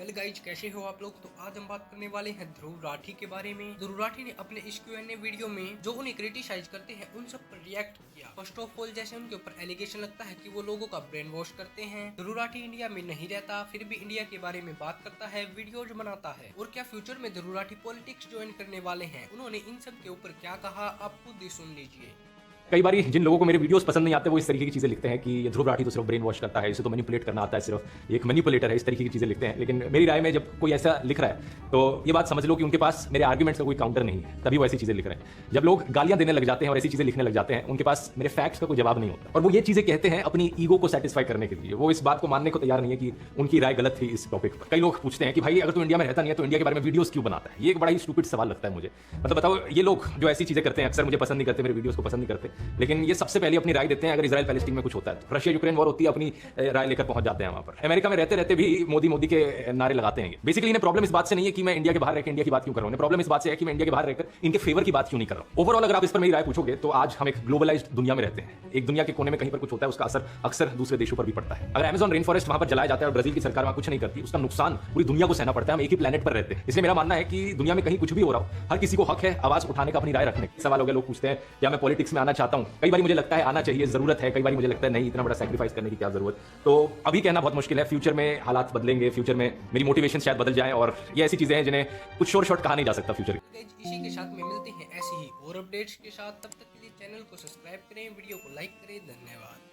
Well guys, कैसे हो आप लोग। तो आज हम बात करने वाले हैं ध्रुव राठी के बारे में। ध्रुव राठी ने अपने इस Q&A वीडियो में जो उन्हें क्रिटिसाइज करते हैं उन सब पर रिएक्ट किया। फर्स्ट ऑफ ऑल, जैसे उनके ऊपर एलिगेशन लगता है कि वो लोगों का ब्रेन वॉश करते हैं। ध्रुव राठी इंडिया में नहीं रहता, फिर भी इंडिया के बारे में बात करता है, वीडियोज बनाता है। और क्या फ्यूचर में ध्रुव राठी पॉलिटिक्स ज्वाइन करने वाले हैं, उन्होंने इन सब के ऊपर क्या कहा, आप खुद ही सुन लीजिए। कई बार जिन लोगों को मेरे वीडियोस पसंद नहीं आते वो इस तरीके की चीज़ें लिखते हैं कि ये ध्रुव राठी तो सिर्फ ब्रेन वॉश करता है, इसे तो मैनिपुलेट करना आता है, सिर्फ एक मैनिपुलेटर है, इस तरीके की चीज़ें लिखते हैं। लेकिन मेरी राय में जब कोई ऐसा लिख रहा है तो ये बात समझ लो कि उनके पास मेरे आर्ग्यूमेंट्स का कोई काउंटर नहीं है, तभी वो ऐसी चीज़ें लिख रहे हैं। जब लोग गालियां देने लग जाते हैं और ऐसी चीज़ें लिखने लग जाते हैं, उनके पास मेरे फैक्ट्स का कोई जवाब नहीं होता और वो ये चीज़ें कहते हैं अपनी ईगो को सेटिस्फाई करने के लिए। वो इस बात को मानने को तैयार नहीं है कि उनकी राय गलत थी इस टॉपिक पर। कई लोग पूछते हैं कि भाई अगर तू इंडिया में रहता नहीं है तो इंडिया के बारे में वीडियोस क्यों बनाता है। ये एक बड़ा ही स्टूपिड सवाल लगता है मुझे। मतलब बताओ, ये लोग जो ऐसी चीज़ें करते हैं अक्सर मुझे पसंद नहीं करते, मेरे वीडियोस को पसंद नहीं करते, लेकिन ये सबसे पहले अपनी राय देते हैं। अगर इजराइल पैलेस्टीन में कुछ होता है, रशिया यूक्रेन वॉर होती है, अपनी राय लेकर पहुंच जाते हैं वहां पर। अमेरिका में रहते रहते भी मोदी के नारे लगाते हैं। बेसिकली इन्हें प्रॉब्लम इस बात से नहीं है कि मैं इंडिया के बाहर रहकर इंडिया की बात क्यों कर रहा हूं, प्रॉब्लम इस बात से है कि मैं इंडिया के बाहर रहकर इनके फेवर की बात क्यों नहीं कर रहा हूं। ओवरऑल अगर आप इस पर मेरी राय पूछोगे तो आज हम एक ग्लोबलाइज्ड दुनिया में रहते हैं। एक दुनिया के कोने में कहीं पर कुछ होता है, उसका असर अक्सर दूसरे देशों पर भी पड़ता है। अगर अमेज़न रेन फॉरेस्ट वहां पर जलाया जाता है और ब्राजील की सरकार वहां कुछ नहीं करती, उसका नुकसान पूरी दुनिया को सहना पड़ता है। हम एक ही प्लेनेट पर रहते हैं। इसलिए मेरा मानना है कि दुनिया में कहीं कुछ भी हो रहा हो, हर किसी को हक है आवाज उठाने का, अपनी राय रखने का। सवाल हो गया, लोग पूछते हैं क्या मैं पॉलिटिक्स में आना चाहता हूं। कई बार मुझे लगता है आना चाहिए, जरूरत है। कई बार मुझे लगता है नहीं, इतना बड़ा सैक्रिफाइस करने की क्या जरूरत। तो अभी कहना बहुत मुश्किल है। फ्यूचर में हालात बदलेंगे, फ्यूचर में मेरी मोटिवेशन शायद बदल जाए और ये ऐसी चीजें हैं जिन्हें कुछ शॉर्ट कहा नहीं जा सकता फ्यूचर। इसी के साथ में मिलते हैं ऐसे ही और अपडेट्स के साथ। तब तक के लिए चैनल को सब्सक्राइब करें, वीडियो को लाइक करें। धन्यवाद।